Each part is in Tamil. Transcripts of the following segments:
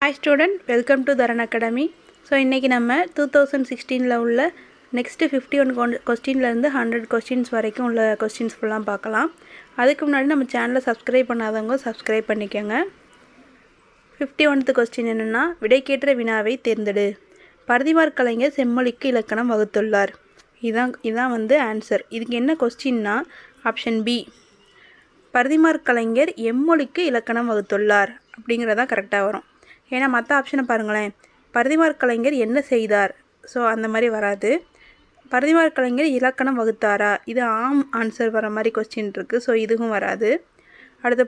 Hi student, welcome to Dharan Academy. So இன்னைக்கு நம்ம 2016ல உள்ள next 51 கொஸ்டின்ல இருந்து 100 கொஸ்டின்ஸ் வரைக்கும் உள்ள கொஸ்டின்ஸ் ஃபுல்லா பார்க்கலாம். அதுக்கு முன்னாடி நம்ம சேனலை சப்ஸ்கிரைப் பண்ணாதவங்க சப்ஸ்கிரைப் பண்ணிக்கங்க. 51th கொஸ்டின் என்னன்னா விடைக்கேற்ற வினாவை தேர்ந்தெடு. பரதிமார் கலைஞர் செம்மொழிக்கு இலக்கணம் வகுத்துள்ளார். இதான் வந்து ஆன்சர். இதுக்கு என்ன கொஸ்டின்னா ஆப்ஷன் பி. பரதிமார் கலைஞர் எம்மொழிக்கு இலக்கணம் வகுத்துள்ளார் அப்படிங்கறதா கரெக்ட்டா வரும். ஏன்னா மற்ற ஆப்ஷனை பாருங்களேன். பரதிமார் கலைஞர் என்ன செய்தார், ஸோ அந்த மாதிரி வராது. பரதிமார் கலைஞர் இலக்கணம் வகுத்தாரா, இது ஆம் ஆன்சர் வர மாதிரி கொஸ்டின் இருக்குது, ஸோ இதுவும் வராது. அடுத்து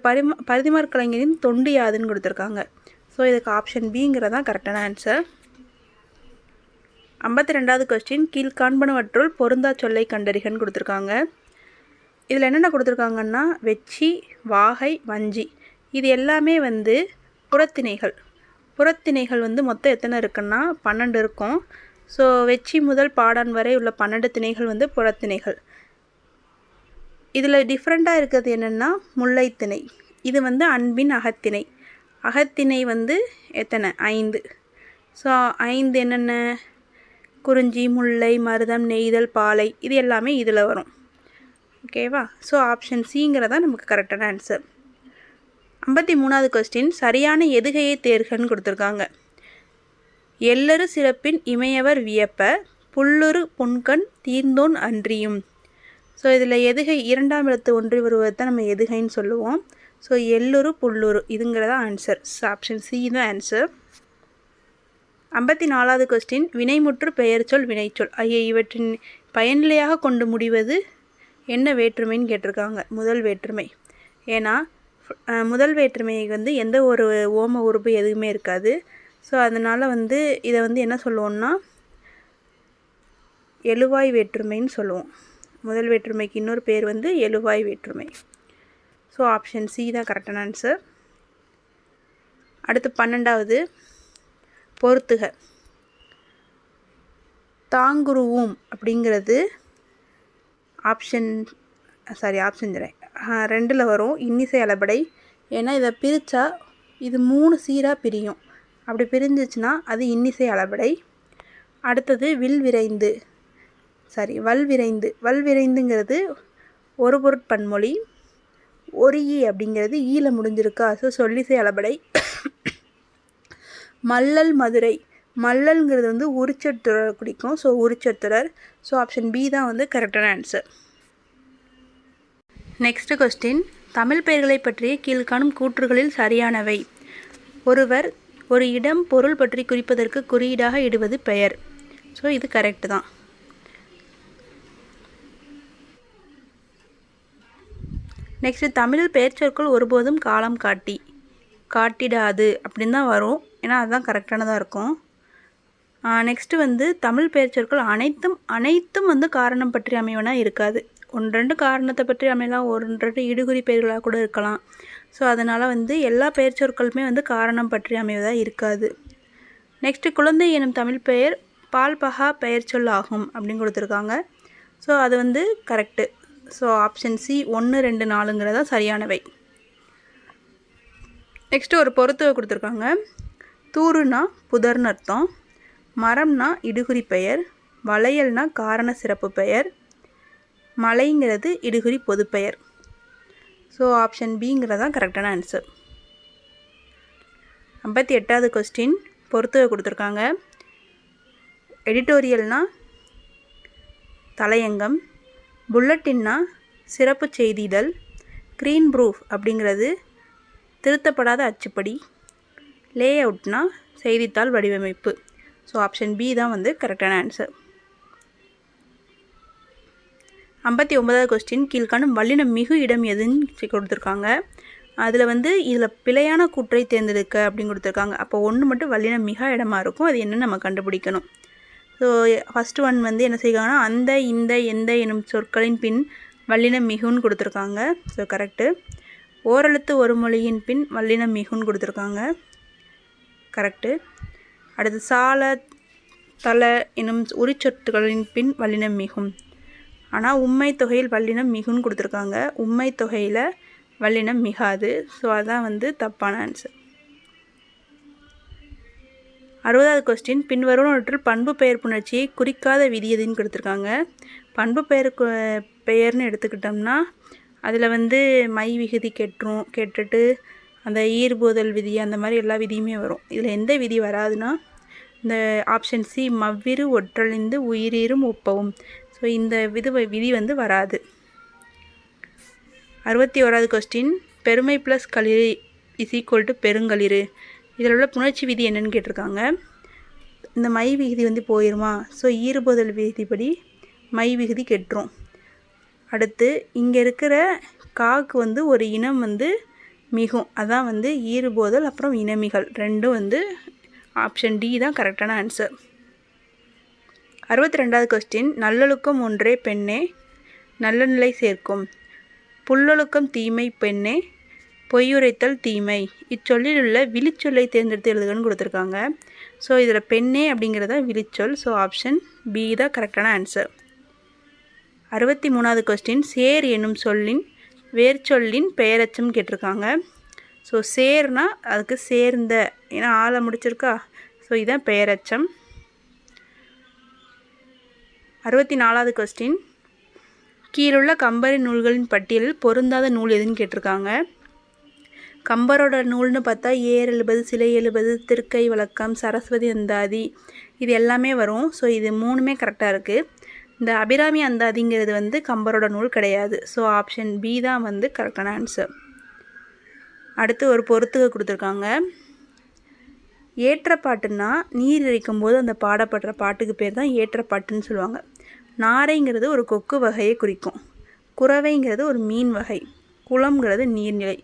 பரதிமார் கலைஞரின் தொண்டு யாதுன்னு கொடுத்துருக்காங்க, ஸோ இதுக்கு ஆப்ஷன் பிங்கிறதான் கரெக்டான ஆன்சர். 52வது கொஸ்டின் கீழ்காண்பனவற்றுள் பொருந்தா சொல்லை கண்டறிகன்னு கொடுத்துருக்காங்க. இதில் என்னென்ன கொடுத்துருக்காங்கன்னா வெச்சி, வாகை, வஞ்சி இது எல்லாமே வந்து புறத்திணைகள். புறத்திணைகள் வந்து மொத்தம் எத்தனை இருக்குன்னா 12 இருக்கும். ஸோ வெச்சி முதல் பாடான் வரை உள்ள 12 திணைகள் வந்து புறத்திணைகள். இதில் டிஃப்ரெண்ட்டாக இருக்கிறது என்னென்னா முல்லைத்திணை, இது வந்து அன்பின் அகத்திணை. அகத்திணை வந்து எத்தனை 5. ஸோ 5 என்னென்ன குறிஞ்சி, முல்லை, மருதம், நெய்தல், பாலை இது எல்லாமே இதில் வரும். ஓகேவா? ஸோ ஆப்ஷன் சிங்கிறதா நமக்கு கரெக்டான ஆன்சர். 53வது கொஸ்டின் சரியான எதுகையை தேர்கன்னு கொடுத்துருக்காங்க. எல்லரு சிறப்பின் இமையவர் வியப்ப புல்லுரு புன்கண் தீர்ந்தோன் அன்றியும். ஸோ இதில் எதுகை 2ஆம் எழுத்து ஒன்றி வருவதை நம்ம எதுகைன்னு சொல்லுவோம். ஸோ எல்லுரு புல்லுரு இதுங்கிறதா ஆன்சர். ஆப்ஷன் சி தான் ஆன்சர். 54வது கொஸ்டின் வினைமுற்று பெயர்ச்சொல் வினைச்சொல் இவற்றின் பயனிலையாக கொண்டு முடிவது என்ன வேற்றுமைன்னு கேட்டிருக்காங்க. முதல் வேற்றுமை. ஏன்னா முதல் வேற்றுமை வந்து எந்த ஒரு ஓம உறுப்பு எதுவுமே இருக்காது. ஸோ அதனால் வந்து இதை வந்து என்ன சொல்லுவோம்னா எழுவாய் வேற்றுமைன்னு சொல்லுவோம். முதல் வேற்றுமைக்கு இன்னொரு பேர் வந்து எழுவாய் வேற்றுமை. ஸோ ஆப்ஷன் சி தான் கரெக்டான ஆன்சர். அடுத்து 12வது பொறுத்துக. தாங்குருவும் அப்படிங்கிறது ஆப்ஷன் 2ல் வரும். இன்னிசை அளபடை. ஏன்னா இதை பிரித்தா இது 3 சீராக பிரியும். அப்படி பிரிஞ்சிச்சுன்னா அது இன்னிசை அளபடை. அடுத்தது வல்விரைந்து. வல்விரைந்துங்கிறது ஒரு பொருட்பன்மொழி. ஒரு ஈ அப்படிங்கிறது ஈல முடிஞ்சிருக்கா, ஸோ சொல்லிசை அளபடை. மல்லல் மதுரை. மல்லல்ங்கிறது வந்து உரிச்சொற்றொடர் குறிக்கும், ஸோ உரிச்சொற்றொடர். ஸோ ஆப்ஷன் பி தான் வந்து கரெக்டான ஆன்சர். நெக்ஸ்ட் கொஸ்டின் தமிழ் பெயர்களை பற்றிய கீழ்காணும் கூற்றுகளில் சரியானவை. ஒருவர் ஒரு இடம் பொருள் பற்றி குறிப்பதற்கு குறியீடாக இடுவது பெயர். ஸோ இது கரெக்டு தான். நெக்ஸ்ட் தமிழில் பெயர் சொற்கள் ஒருபோதும் காலம் காட்டிடாது அப்படின்னு தான் வரும். ஏன்னா அதுதான் கரெக்டானதாக இருக்கும். நெக்ஸ்ட்டு வந்து தமிழ் பெயர் சொற்கள் அனைத்தும் வந்து காரணம் பற்றி அமைவனா இருக்காது. 1-2 காரணத்தை பற்றி அமையலாம், 1-2 இடுகுறி பெயர்களாக கூட இருக்கலாம். ஸோ அதனால் வந்து எல்லா பெயர் சொற்களுமே வந்து காரணம் பற்றி அமைவதாக இருக்காது. நெக்ஸ்ட்டு குழந்தை எனும் தமிழ் பெயர் பால்பகா பெயர் சொல் ஆகும் அப்படின்னு கொடுத்துருக்காங்க. ஸோ அது வந்து கரெக்டு. ஸோ ஆப்ஷன் சி 1, 2, 4ங்கிறதா சரியானவை. நெக்ஸ்ட்டு ஒரு பொறுத்துவை கொடுத்துருக்காங்க. தூருனா புதர்னு அர்த்தம், மரம்னா இடுகுறி பெயர், வளையல்னா காரண சிறப்பு பெயர், மலைங்கிறது இடுகுறி பொதுப்பெயர். ஸோ ஆப்ஷன் பிங்கிறதா கரெக்டான ஆன்சர். 58வது கொஸ்டின் பொறுத்துவை கொடுத்துருக்காங்க. எடிட்டோரியல்னா தலையங்கம், புல்லட்டின்னா சிறப்பு செய்திதழ், க்ரீன் ப்ரூஃப் அப்படிங்கிறது திருத்தப்படாத அச்சுப்படி, லே அவுட்னா செய்தித்தாள் வடிவமைப்பு. ஸோ ஆப்ஷன் பி தான் வந்து கரெக்டான ஆன்சர். 59வது கொஸ்டின் கீழ்காணும் வல்லினம் மிகு இடம் எதுன்னு கொடுத்துருக்காங்க. அதில் வந்து இதில் பிழையான கூற்றை தேர்ந்தெடுக்க அப்படின்னு கொடுத்துருக்காங்க. அப்போ ஒன்று மட்டும் வல்லினம் மிக இடமா இருக்கும், அது என்னன்னு நம்ம கண்டுபிடிக்கணும். ஸோ ஃபஸ்ட்டு ஒன் வந்து என்ன செய்வாங்கன்னா அந்த, இந்த, எந்த எனும் சொற்களின் பின் வல்லினம் மிகுன்னு கொடுத்துருக்காங்க. So correct. ஓரெழுத்து ஒரு மொழியின் பின் வல்லினம் மிகுன்னு கொடுத்துருக்காங்க. கரெக்டு. அடுத்து சால, தல எனும் உரிச்சொற்களின் பின் வல்லினம் மிகும். ஆனால் உண்மை தொகையில் வல்லினம் மிகுன்னு கொடுத்துருக்காங்க, உண்மை தொகையில் வல்லினம் மிகாது. ஸோ அதான் வந்து தப்பான ஆன்சர். 60வது கொஸ்டின் பின்வருவனவற்றில் பண்பு பெயர் புணர்ச்சியை குறிக்காத விதி எதுன்னு கொடுத்துருக்காங்க. பண்பு பெயர்னு எடுத்துக்கிட்டோம்னா அதில் வந்து மை விகுதி கெட்டுட்டு அந்த ஈர்போதல் விதி அந்த மாதிரி எல்லா விதியுமே வரும். இதில் எந்த விதி வராதுன்னா இந்த ஆப்ஷன் சி மவ்விரு ஒற்றழிந்து உயிரீரும் ஒப்பவும். ஸோ இந்த விதி வந்து வராது. 61வது கொஸ்டின் பெருமை ப்ளஸ் களிறு இஸ் ஈக்குவல் டு பெருங்களிறு. இதில் உள்ள புணர்ச்சி விதி என்னன்னு கேட்டிருக்காங்க. இந்த மை விகுதி வந்து போயிருமா? ஸோ ஈறுபோதல் விதிப்படி மை விகுதி கெட்டுரும். அடுத்து இங்கே இருக்கிற காக்கு வந்து ஒரு இனம் வந்து மிகும், அதான் வந்து ஈறுபோதல் அப்புறம் இனமிகள் ரெண்டும் வந்து ஆப்ஷன் டி தான் கரெக்டான ஆன்சர். 62வது கொஸ்டின் நல்லொழுக்கம் ஒன்றே பெண்ணே நல்ல நிலை சேர்க்கும், புல்லொழுக்கம் தீமை பெண்ணே பொய்யுரைத்தல் தீமை. இச்சொல்லில் உள்ள விழிச்சொல்லை தேர்ந்தெடுத்து எழுதுகன்னு கொடுத்துருக்காங்க. ஸோ இதில் பெண்ணே அப்படிங்கிறத விழிச்சொல். ஸோ ஆப்ஷன் பி தான் கரெக்டான ஆன்சர். 63வது கொஸ்டின் சேர் என்னும் சொல்லின் வேர்ச்சொல்லின் பெயரச்சம் கேட்டிருக்காங்க. ஸோ சேர்னா அதுக்கு சேர்ந்த, ஏன்னா ஆளை முடிச்சிருக்கா, ஸோ இதுதான் பெயரச்சம். 64வது கொஸ்டின் கீழுள்ள கம்பரின் நூல்களின் பட்டியலில் பொருந்தாத நூல் எதுன்னு கேட்டிருக்காங்க. கம்பரோட நூல்னு பார்த்தா ஏர் 70, சிலை 70, திருக்கை வழக்கம், சரஸ்வதி அந்தாதி இது எல்லாமே வரும். ஸோ இது மூணுமே கரெக்டாக இருக்குது. இந்த அபிராமி அந்தாதிங்கிறது வந்து கம்பரோட நூல் கிடையாது. ஸோ ஆப்ஷன் பி தான் வந்து கரெக்டான ஆன்சர். அடுத்து ஒரு பொறுத்துக கொடுத்துருக்காங்க. ஏற்றப்பாட்டுன்னா நீர் இறைக்கும் போது அந்த பாடப்படுற பாட்டுக்கு பேர் தான் ஏற்றப்பாட்டுன்னு சொல்லுவாங்க. நாரைங்கிறது ஒரு கொக்கு வகையை குறிக்கும், குறவைங்கிறது ஒரு மீன் வகை, குளம்ங்கிறது நீர்நிலை.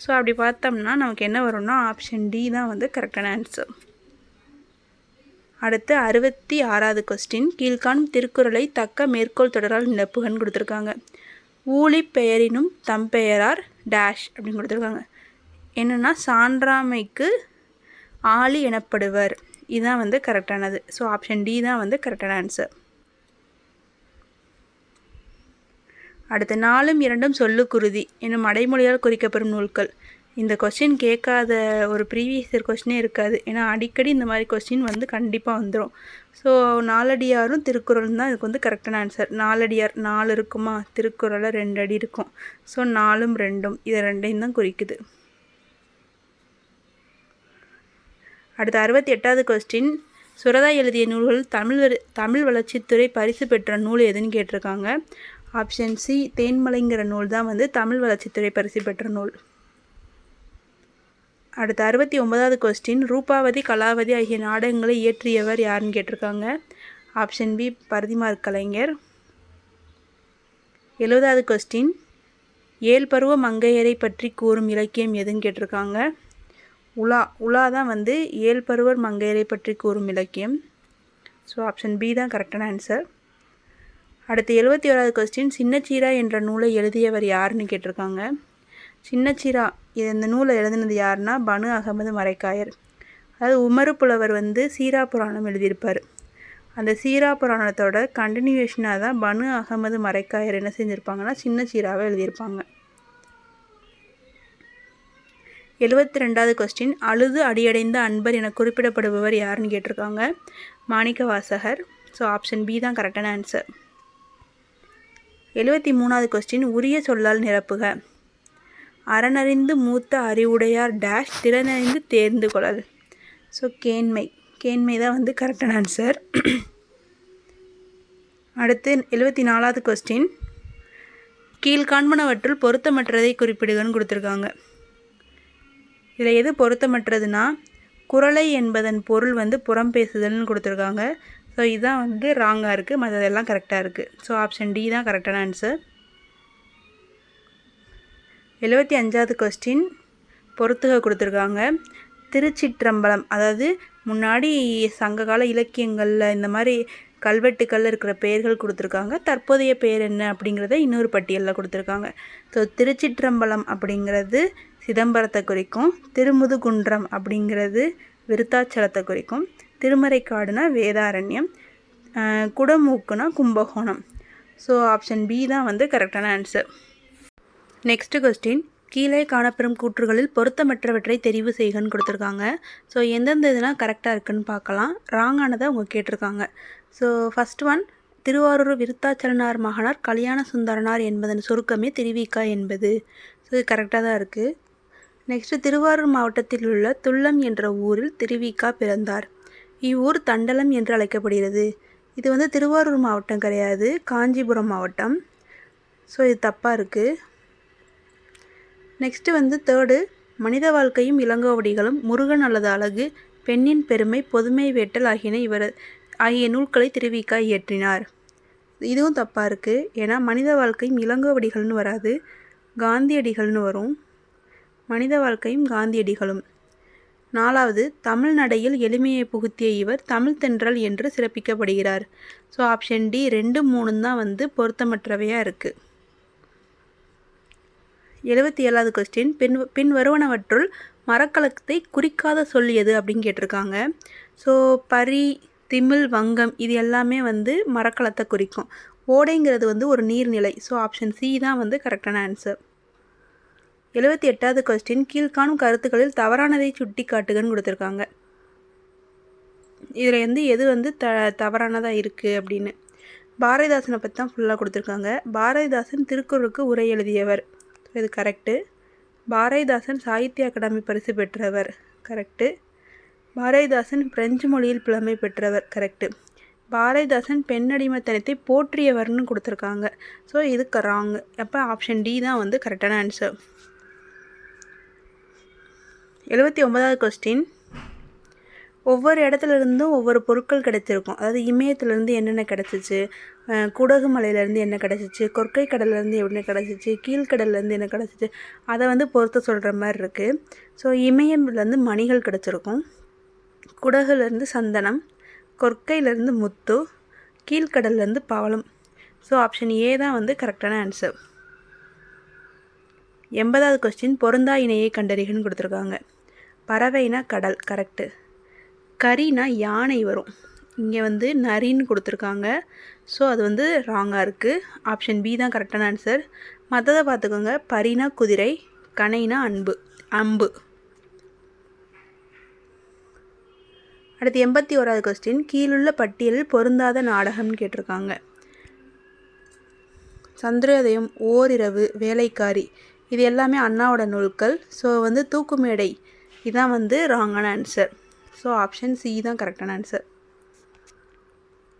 ஸோ அப்படி பார்த்தோம்னா நமக்கு என்ன வரும்னா ஆப்ஷன் டி தான் வந்து கரெக்டான ஆன்சர். அடுத்து 66வது கொஸ்டின் கீழ்காணும் திருக்குறளை தக்க மேற்கோள் தொடரால் நிரப்புகன்னு கொடுத்துருக்காங்க. ஊழி பெயரினும் தம் பெயரார் டேஷ் அப்படின்னு கொடுத்துருக்காங்க. என்னென்னா சான்றாமைக்கு ஆளி எனப்படுவர். இதுதான் வந்து கரெக்டானது. ஸோ ஆப்ஷன் டி தான் வந்து கரெக்டான ஆன்சர். அடுத்து 4ம் 2ம் சொல்லுக்குருதி என்னும் அடைமொழியால் குறிக்கப்படும் நூல்கள். இந்த கொஸ்டின் கேட்காத ஒரு ப்ரீவியஸ் இயர் கொஸ்டினே இருக்காது. ஏன்னா அடிக்கடி இந்த மாதிரி கொஸ்டின் வந்து கண்டிப்பாக வந்துடும். ஸோ நாலடியாரும் திருக்குறளும் தான் இதுக்கு வந்து கரெக்டான ஆன்சர். நாலடியார் 4 இருக்குமா, திருக்குறளில் 2 அடி இருக்கும். ஸோ 4ம் 2ம் இதை ரெண்டையும் தான் குறிக்குது. அடுத்து 68வது கொஸ்டின் சுரதா எழுதிய நூல்கள் தமிழ் வளர்ச்சித்துறை பரிசு பெற்ற நூல் எதுன்னு கேட்டிருக்காங்க. ஆப்ஷன் சி தேன்மலைங்கிற நூல் தான் வந்து தமிழ் வளர்ச்சித்துறை பரிசு பெற்ற நூல். அடுத்து 69வது கொஸ்டின் ரூபாவதி கலாவதி ஆகிய நாடகங்களை இயற்றியவர் யாருன்னு கேட்டிருக்காங்க. ஆப்ஷன் பி பரதிமார் கலைஞர். 70வது கொஸ்டின் 7 பருவ மங்கையரை பற்றி கூறும் இலக்கியம் எதுன்னு கேட்டிருக்காங்க. உலா தான் வந்து 7 பருவர் மங்கையரை பற்றி கூறும் இலக்கியம். ஸோ ஆப்ஷன் பி தான் கரெக்டான ஆன்சர். அடுத்து 71வது கொஸ்டின் சின்னச்சீரா என்ற நூலை எழுதியவர் யாருன்னு கேட்டிருக்காங்க. சின்னச்சீரா இந்த நூலை எழுதினது யாருன்னா பனு அகமது மரைக்காயர். அதாவது உமறு புலவர் வந்து சீரா புராணம் எழுதியிருப்பார். அந்த சீரா புராணத்தோட கண்டினியூஷனாக தான் பனு அகமது மரைக்காயர் என்ன செஞ்சுருப்பாங்கன்னா சின்னச்சீராவை எழுதியிருப்பாங்க. 72வது கொஸ்டின் அழுது அடியடைந்த அன்பர் என குறிப்பிடப்படுபவர் யாருன்னு கேட்டிருக்காங்க. Manikka Vasagar. So option B தான் கரெக்டான ஆன்சர். 73வது கொஸ்டின் உரிய சொல்லால் நிரப்புக. அறனறிந்து மூத்த அறிவுடையார் டேஷ் திறனறிந்து தேர்ந்து கொள்ளல். ஸோ கேண்மை தான் வந்து கரெக்டான ஆன்சர். அடுத்து 74வது கொஸ்டின் கீழ்காண்பனவற்றுள் பொருத்தமற்றதை குறிப்பிடுகன்னு கொடுத்துருக்காங்க. இதில் எது பொருத்தமற்றதுன்னா குறளை என்பதன் பொருள் வந்து புறம் பேசுதல்னு கொடுத்துருக்காங்க. ஸோ இதுதான் வந்து ராங்காக இருக்குது, மற்றதெல்லாம் கரெக்டாக இருக்குது. ஸோ ஆப்ஷன் டி தான் கரெக்டான ஆன்சர். 75வது கொஸ்டின் பொறுத்துக கொடுத்துருக்காங்க. திருச்சிற்றம்பலம், அதாவது முன்னாடி சங்ககால இலக்கியங்களில் இந்த மாதிரி கல்வெட்டுக்களில் இருக்கிற பெயர்கள் கொடுத்துருக்காங்க. தற்போதைய பெயர் என்ன அப்படிங்கிறத இன்னொரு பட்டியலில் கொடுத்துருக்காங்க. ஸோ திருச்சிற்றம்பலம் அப்படிங்கிறது சிதம்பரத்தை குறிக்கும், திருமுதுகுன்றம் அப்படிங்கிறது விருத்தாச்சலத்தை குறிக்கும், திருமறைக்காடுனா வேதாரண்யம், குடமூக்குனா கும்பகோணம். ஸோ ஆப்ஷன் பி தான் வந்து கரெக்டான ஆன்சர். நெக்ஸ்ட் கொஸ்டின் கீழே காணப்பெறும் கூற்றுகளில் பொருத்தமற்றவற்றை தெரிவு செய்கன்னு கொடுத்துருக்காங்க. ஸோ எந்தெந்த இதெல்லாம் கரெக்டாக இருக்குன்னு பார்க்கலாம். ராங்கானதை அவங்க கேட்டிருக்காங்க. So first one, Thiruvarur Viruthachalanar மகனார் கல்யாண சுந்தரனார் என்பதன் சுருக்கமே திருவிக என்பது. ஸோ இது கரெக்டாக தான் இருக்குது. நெக்ஸ்ட்டு, திருவாரூர் மாவட்டத்தில் உள்ள துல்லம் என்ற ஊரில் திருவிக பிறந்தார். இவ்வூர் தண்டலம் என்று அழைக்கப்படுகிறது. இது வந்து திருவாரூர் மாவட்டம் கிடையாது, காஞ்சிபுரம் மாவட்டம். ஸோ இது தப்பாக இருக்குது. நெக்ஸ்ட்டு வந்து தேர்டு, மனித வாழ்க்கையும் இளங்கோவடிகளும், முருகன் அல்லது அழகு, பெண்ணின் பெருமை, பொதுமை வேட்டல் ஆகிய நூல்களை திருவிக இயற்றினார். இதுவும் தப்பாக இருக்குது. ஏன்னா மனித வாழ்க்கையும் இளங்கோவடிகள்னு வராது, காந்தியடிகள்னு வரும். மனித வாழ்க்கையும் காந்தியடிகளும். நாலாவது, தமிழ் நடையில் எளிமையை புகுத்திய இவர் தமிழ் தென்றல் என்று சிறப்பிக்கப்படுகிறார். ஸோ ஆப்ஷன் டி 2, 3 தான் வந்து பொருத்தமற்றவையாக இருக்குது. 77வது கொஸ்டின், பின் வருவனவற்றுள் மரக்கலத்தை குறிக்காத சொல் எது அப்படின்னு கேட்டிருக்காங்க. ஸோ பரி, திமில், வங்கம் இது எல்லாமே வந்து மரக்கலத்தை குறிக்கும். ஓடைங்கிறது வந்து ஒரு நீர்நிலை. ஸோ ஆப்ஷன் சி தான் வந்து கரெக்டான ஆன்சர். 78வது கொஸ்டின், கீழ்காணும் கருத்துக்களில் தவறானதை சுட்டி காட்டுகன்னு கொடுத்துருக்காங்க. இதில் வந்து எது வந்து தவறானதாக இருக்குது அப்படின்னு. பாரதிதாசனை பற்றி தான் ஃபுல்லாக கொடுத்துருக்காங்க. பாரதிதாசன் திருக்குறளுக்கு உரை எழுதியவர். இது கரெக்டு. பாரதிதாசன் சாகித்ய அகாடமி பரிசு பெற்றவர். கரெக்டு. பாரதிதாசன் பிரெஞ்சு மொழியில் புலமை பெற்றவர். கரெக்டு. பாரதிதாசன் பெண்ணடிமைத்தனத்தை போற்றியவர்னு கொடுத்துருக்காங்க. ஸோ இதுக்கு ராங்கு. அப்போ ஆப்ஷன் டி தான் வந்து கரெக்டான ஆன்சர். 79வது கொஸ்டின், ஒவ்வொரு இடத்துலேருந்தும் ஒவ்வொரு பொருட்கள் கிடைச்சிருக்கும். அதாவது இமயத்துலேருந்து என்னென்ன கிடச்சிச்சு, குடகு மலையிலேருந்து என்ன கிடச்சிச்சு, கொற்கை கடல்லேருந்து என்ன கிடச்சிச்சு, கீழ்கடல்லேருந்து என்ன கிடச்சிச்சு, அதை வந்து பொறுத்து சொல்கிற மாதிரி இருக்குது. ஸோ இமயம்லேருந்து மணிகள் கிடச்சிருக்கும், குடகுலேருந்து சந்தனம், கொற்கையிலேருந்து முத்து, கீழ்கடல்லேருந்து பவளம். ஸோ ஆப்ஷன் ஏ தான் வந்து கரெக்டான ஆன்சர். 80வது கொஸ்டின், பொருந்தா இணையை கண்டறிகன்னு கொடுத்துருக்காங்க. பறவைனா கடல். கரெக்டு. கரினா யானை வரும். இங்கே வந்து நரின்னு கொடுத்துருக்காங்க. ஸோ அது வந்து ராங்காக இருக்குது. ஆப்ஷன் பி தான் கரெக்டான ஆன்சர். மற்றதை பார்த்துக்கோங்க. பரினா குதிரை, கணைனா அம்பு. அடுத்து 81வது கொஸ்டின், கீழுள்ள பட்டியலில் பொருந்தாத நாடகம்னு கேட்டிருக்காங்க. சந்திரோதயம், ஓரிரவு, வேலைக்காரி இது எல்லாமே அண்ணாவோட நூல்கள். ஸோ வந்து தூக்குமேடை இதான் வந்து ராங்கான ஆன்சர். ஸோ ஆப்ஷன் சி தான் கரெக்டான ஆன்சர்.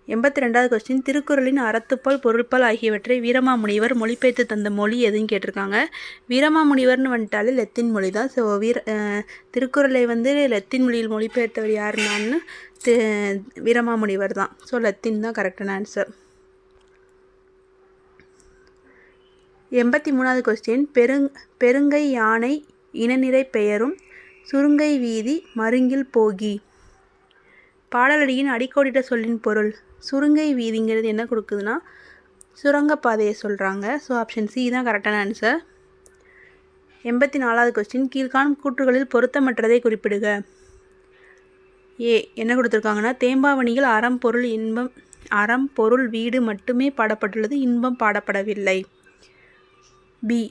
82வது கொஸ்டின், திருக்குறளின் அறத்துப்பால் பொருட்பால் ஆகியவற்றை வீரமாமுனிவர் மொழிபெயர்த்து தந்த மொழி எதுன்னு கேட்டிருக்காங்க. வீரமாமுனிவர்னு வந்துட்டாலே லத்தீன் மொழி தான். ஸோ திருக்குறளை வந்து லத்தீன் மொழியில் மொழிபெயர்த்தவர் யாருன்னான்னு வீரமாமுனிவர் தான். ஸோ லத்தீன் தான் கரெக்டான ஆன்சர். 83வது கொஸ்டின், பெருங்கை யானை இனநிறை பெயரும் சுருங்கை வீதி மருங்கில் போகி. பாடலடியின் அடிக்கோடிட்ட சொல்லின் பொருள். சுருங்கை வீதிங்கிறது என்ன கொடுக்குதுன்னா சுரங்கப்பாதையை சொல்கிறாங்க. ஸோ ஆப்ஷன் சி தான் கரெக்டான ஆன்சர். 84வது கொஸ்டின், கீழ்காணும் கூற்றுகளில் பொருத்தமற்றதை குறிப்பிடுக. ஏ என்ன கொடுத்துருக்காங்கன்னா, தேம்பாவணியில் அறம் பொருள் வீடு மட்டுமே பாடப்பட்டுள்ளது, இன்பம் பாடப்படவில்லை. பி,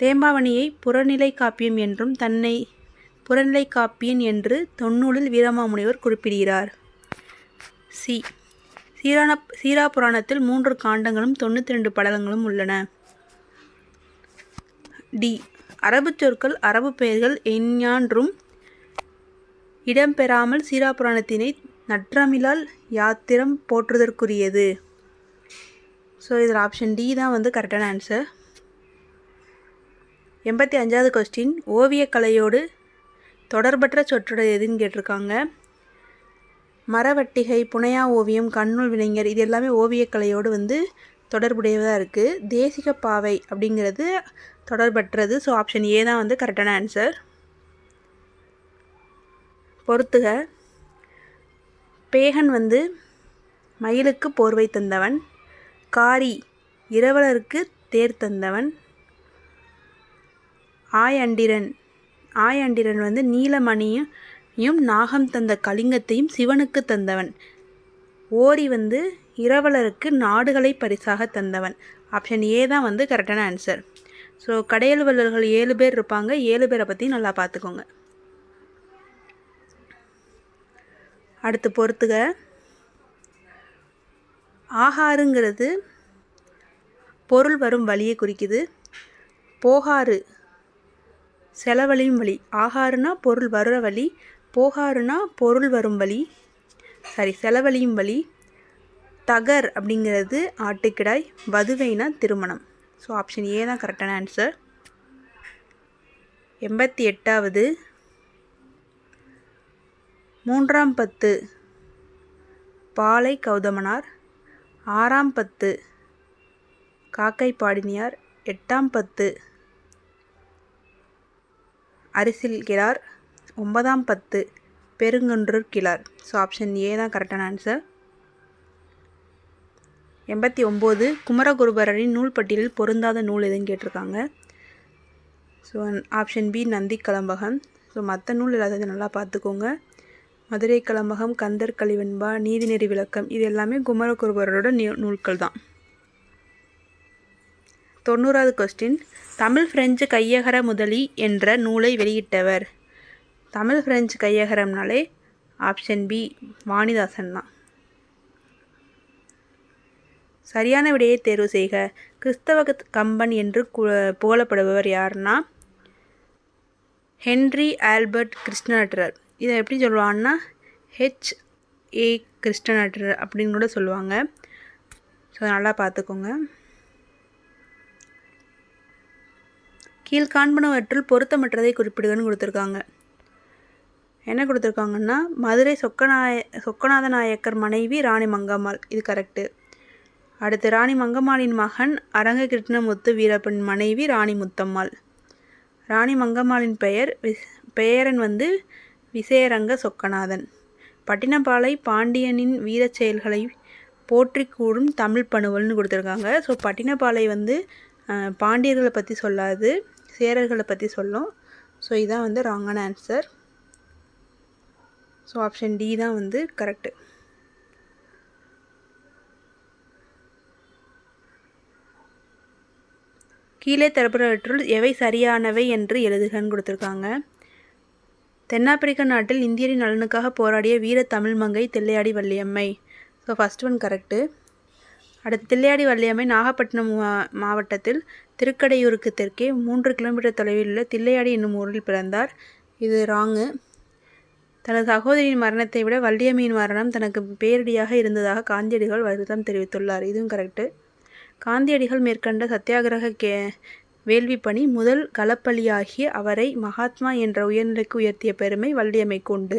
தேம்பாவணியை புறநிலை காப்பியம் என்றும் தன்னை புறநிலை காப்பியன் என்று தொன்னூலில் வீரமாமுனிவர் குறிப்பிடுகிறார். சி, சீரா புராணத்தில் 3 காண்டங்களும் 92 படலங்களும் உள்ளன. டி, அரபு சொற்கள் அரபு பெயர்கள் எஞ்ஞான்றும் இடம்பெறாமல் சீரா புராணத்தினை நற்றமிழால் யாத்திரம் போற்றுதற்குரியது. ஸோ இதில் ஆப்ஷன் டி தான் வந்து கரெக்டான ஆன்சர். 85வது கொஸ்டின், ஓவியக்கலையோடு தொடர்பற்ற சொற்றொடர் எதுன்னு கேட்டிருக்காங்க. மரவட்டிகை, புனையா ஓவியம், கண்ணூல் வினைஞர் இது எல்லாமே ஓவியக்கலையோடு வந்து தொடர்புடையதாக இருக்குது. தேசிக பாவை அப்படிங்கிறது தொடர்பற்றது. ஸோ ஆப்ஷன் ஏ தான் வந்து கரெக்டான ஆன்சர். பொறுத்துக. பேகன் வந்து மயிலுக்கு போர்வை தந்தவன். காரி இரவலருக்கு தேர் தந்தவன். ஆயண்டிரன் வந்து நீலமணியும் நாகம் தந்த கலிங்கத்தையும் சிவனுக்கு தந்தவன். ஓரி வந்து இரவலருக்கு நாடுகளை பரிசாக தந்தவன். ஆப்ஷன் ஏ தான் வந்து கரெக்டான ஆன்சர். ஸோ கடையலுவலர்கள் 7 பேர் இருப்பாங்க. 7 பேரை பற்றி நல்லா பார்த்துக்கோங்க. அடுத்து பொறுத்துக. ஆகாருங்கிறது பொருள் வரும் வழியை குறிக்குது. போகாறு செலவழியும் வழி. ஆகாருனா பொருள் வர்ற வழி, போகாருனா பொருள் வரும் வழி, செலவழியும் வழி. தகர் அப்படிங்கிறது ஆட்டுக்கிடாய், வதுவைனா திருமணம். ஸோ ஆப்ஷன் ஏ தான் கரெக்டான ஆன்சர். 88வது. 3ஆம் பத்து பாலை கௌதமனார், 6ஆம் பத்து காக்கை பாடினியார், 8ஆம் பத்து அரிசில் கிழார், 9ஆம் பத்து பெருங்கொன்றூர் கிழார். ஸோ ஆப்ஷன் ஏ தான் கரெக்டான ஆன்சர். 89. குமரகுருபரரின் நூல் பட்டியலில் பொருந்தாத நூல் எதுன்னு கேட்டிருக்காங்க. So option B Nandhi Kalambagam. So மற்ற நூல் எல்லாத்தையும் நல்லா பார்த்துக்கோங்க. மதுரை கலம்பகம், கந்தர் கலிவெண்பா, நீதிநெறி விளக்கம், இது எல்லாமே குமரகுருபரரோட நூல்கள் தான். 90வது கொஸ்டின். தமிழ் பிரெஞ்சு கையகர முதலி என்ற நூலை வெளியிட்டவர். தமிழ் பிரெஞ்சு கையகரம்னாலே ஆப்ஷன் பி வாணிதாசன் தான். சரியான விடையை தேர்வு செய்க. கிறிஸ்தவ கம்பன் என்று புகழப்படுபவர் யாருன்னா ஹென்றி ஆல்பர்ட் கிறிஸ்டனட்டர். இதை எப்படி சொல்லுவாங்கன்னா HA கிறிஸ்டனட்டர் அப்படின்னு கூட சொல்லுவாங்க. ஸோ நல்லா பார்த்துக்கோங்க. கீழ்காண்பனவற்றுள் பொருத்தமற்றதை குறிப்பிடுகன்னு கொடுத்துருக்காங்க. என்ன கொடுத்துருக்காங்கன்னா மதுரை சொக்கநாத நாயக்கர் மனைவி ராணி மங்கம்மாள், இது கரெக்டு. அடுத்து ராணி மங்கம்மாளின் மகன் அரங்க கிருஷ்ணமுத்து வீரப்பன் மனைவி ராணி முத்தம்மாள். ராணி மங்கம்மாளின் பெயரன் விசயரங்க சொக்கநாதன். பட்டினப்பாலை பாண்டியனின் வீரச் செயல்களை போற்றி கூறும் தமிழ் பணுவல்னு கொடுத்துருக்காங்க. ஸோ பட்டினப்பாலை பாண்டியர்களை பற்றி சொல்லாது, சேரர்களை பற்றி சொல்லும். ஸோ இதான் ராங்கான ஆன்சர். ஸோ ஆப்ஷன் டி தான் கரெக்டு. கீழே தரப்படுவற்றுள் எவை சரியானவை என்று எழுதுகன்னு கொடுத்துருக்காங்க. தென்னாப்பிரிக்க நாட்டில் இந்தியரின் நலனுக்காக போராடிய வீர தமிழ் மங்கை Thillaiyadi Valliammai. So first one correct. அடுத்து தில்லையாடி வள்ளியம்மை நாகப்பட்டினம் மாவட்டத்தில் திருக்கடையூருக்கு தெற்கே 3 கிலோமீட்டர் தொலைவில் உள்ள தில்லையாடி என்னும் ஊரில் பிறந்தார். இது ராங்கு. தனது சகோதரியின் மரணத்தை விட வள்ளியம்மையின் மரணம் தனக்கு பேரிடியாக இருந்ததாக காந்தியடிகள் வருத்தம் தெரிவித்துள்ளார். இதுவும் கரெக்டு. காந்தியடிகள் மேற்கண்ட சத்தியாகிரக வேள்வி பணி முதல் களப்பலியாகிய அவரை மகாத்மா என்ற உயர்நிலைக்கு உயர்த்திய பெருமை வள்ளியம்மைக்கு உண்டு.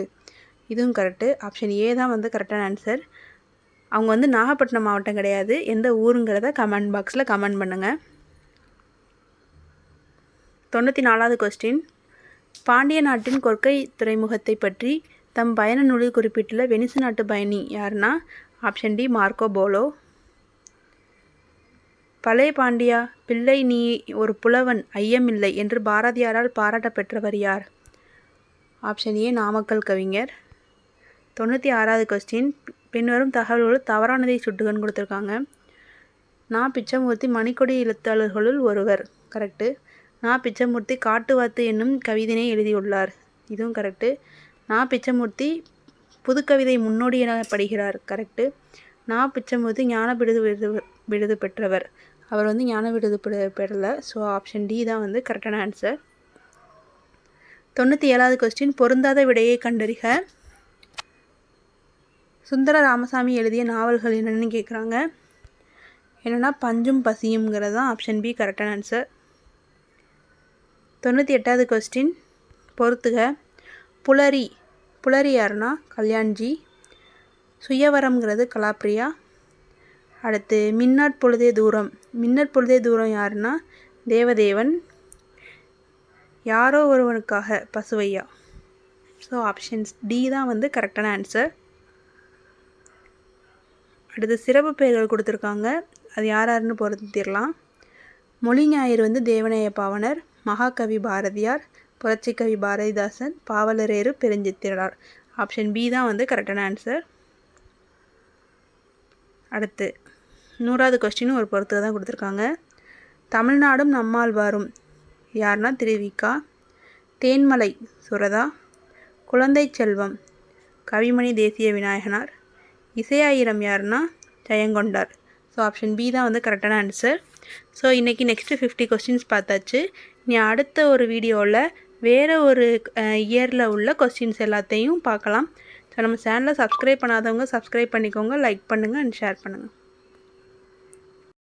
இதுவும் கரெக்டு. ஆப்ஷன் ஏ தான் கரெக்டான ஆன்சர். அவங்க நாகப்பட்டினம் மாவட்டம் கிடையாது, எந்த ஊருங்கிறத கமெண்ட் பாக்ஸில் கமெண்ட் பண்ணுங்கள். 94வது கொஸ்டின். பாண்டிய நாட்டின் கொற்கை துறைமுகத்தை பற்றி தம் பயண நூலில் குறிப்பிட்டுள்ள வெனிசு நாட்டு பயணி யாருன்னா ஆப்ஷன் டி மார்க்கோ போலோ. பழைய பாண்டியா பிள்ளை நீ ஒரு புலவன் ஐயமில்லை என்று பாரதியாரால் பாராட்ட பெற்றவர் யார்? ஆப்ஷன் ஏ நாமக்கல் கவிஞர். 96வது கொஸ்டின். பின்வரும் தகவல்கள் தவறானதை சுட்டுகன்னு கொடுத்துருக்காங்க. நான் பிச்சமூர்த்தி மணிக்கொடி எழுத்தாளர்களுள் ஒருவர், கரெக்டு. நான் பிச்சமூர்த்தி காட்டுவாத்து என்னும் கவிதையை எழுதியுள்ளார். இதுவும் கரெக்டு. நான் பிச்சமூர்த்தி புதுக்கவிதை முன்னோடி எனப்படுகிறார், கரெக்டு. நான் பிச்சமூர்த்தி ஞான விருது பெற்றவர். அவர் ஞான விருது பெறலை. ஸோ ஆப்ஷன் டி தான் கரெக்டான ஆன்சர். 97வது கொஸ்டின். பொருந்தாத விடையை கண்டறிக. சுந்தர ராமசாமி எழுதிய நாவல்கள் என்னென்னு கேட்குறாங்க. என்னென்னா பஞ்சும் பசியும்ங்கிறது தான் ஆப்ஷன் பி கரெக்டான ஆன்சர். 98வது கொஸ்டின். பொறுத்துக. புலரி யாருன்னா கல்யாண்ஜி. சுயவரம்ங்கிறது கலாப்ரியா. அடுத்து மின்னற்பொழுதே தூரம் யாருன்னா தேவதேவன். யாரோ ஒருவனுக்காக பசுவையா. ஸோ ஆப்ஷன்ஸ் டி தான் கரெக்டான ஆன்சர். அடுத்து சிறப்பு பெயர்கள் கொடுத்துருக்காங்க, அது யாருன்னு பொறுத்திடலாம். மொழி ஞாயிறு தேவநேய பாவனர், மகாகவி பாரதியார், புரட்சிக்கவி பாரதிதாசன், பாவலரேறு பெருஞ்சித்திரனார். ஆப்ஷன் பி தான் கரெக்டான ஆன்சர். அடுத்து 100வது கொஸ்டின் ஒரு பொறுத்து தான் கொடுத்துருக்காங்க. தமிழ்நாடும் நம்மாழ்வாரும் யாருன்னா திருவிக்கா. தேன்மலை சுரதா. குழந்தை செல்வம் கவிமணி தேசிய விநாயகனார். இசையாயிரம் யாருன்னா ஜெயங்கொண்டார். ஸோ ஆப்ஷன் பி தான் வந்து கரெக்டான ஆன்சர். ஸோ இன்றைக்கி நெக்ஸ்ட்டு 50 கொஸ்டின்ஸ் பார்த்தாச்சு. இனி அடுத்த ஒரு வீடியோவில் வேறு ஒரு இயரில் உள்ள கொஸ்டின்ஸ் எல்லாத்தையும் பார்க்கலாம். ஸோ நம்ம சேனலை சப்ஸ்கிரைப் பண்ணாதவங்க சப்ஸ்கிரைப் பண்ணிக்கோங்க, லைக் பண்ணுங்கள் அண்ட் ஷேர் பண்ணுங்கள்.